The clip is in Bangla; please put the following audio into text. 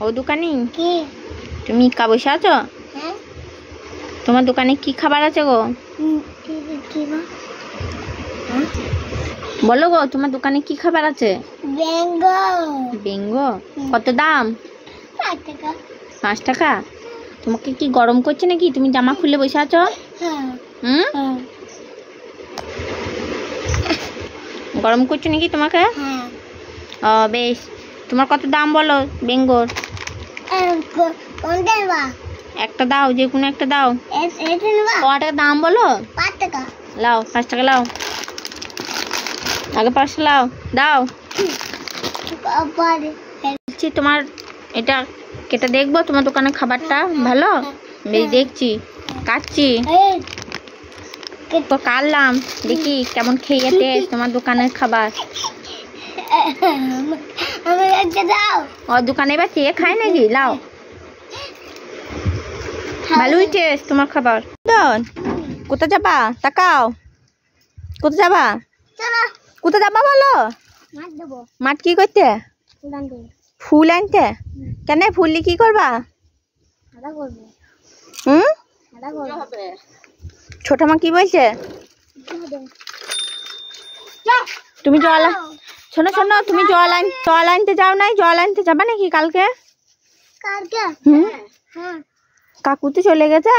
ও দোকানি কি তুমি কা বসে আছো? হ্যাঁ। তোমার দোকানে কি খাবার আছে গো? বলো গো, তোমার দোকানে কি খাবার আছে? বেঙ্গো। বেঙ্গো? কত দাম? 5 টাকা। 5 টাকা? তোমাকে কি গরম করছে নাকি? তুমি জামা খুলে বসে আছো? হুম, গরম করছে নাকি তোমাকে? ও বেশ, তোমার কত দাম বলো বেঙ্গোর? একটা দাও, যে কোনো একটা দাও। কত টাকা দাম বলো? 5 টাকা। লাও 5 টাকা লাও, আগে 5 লাও দাও। বলছি তোমার এটা কেটে দেখবো তোমার দোকানের খাবারটা ভালো? বেশ দেখছি, কাটছি তো কাটলাম, দেখি কেমন খেয়ে টেস্ট তোমার দোকানের খাবার। ও দোকানে এবার চেয়ে খায় নাকি? লাও, ভালোই টেস্ট তোমার খাবার। কোথায় যাবা? তাকাও, কোথায় যাবা? কোথায় যাবা বলো? মাঠ কি করতে? ফুল আনতে? কেন ফুল কি করবা? হুম, ছোট মা কি বলছে? তুমি জল, শোনো শোনো, তুমি জল আনতে যাও নাই? জল আনতে যাবা নাকি কালকে? হুম, কাকু তো চলে গেছে।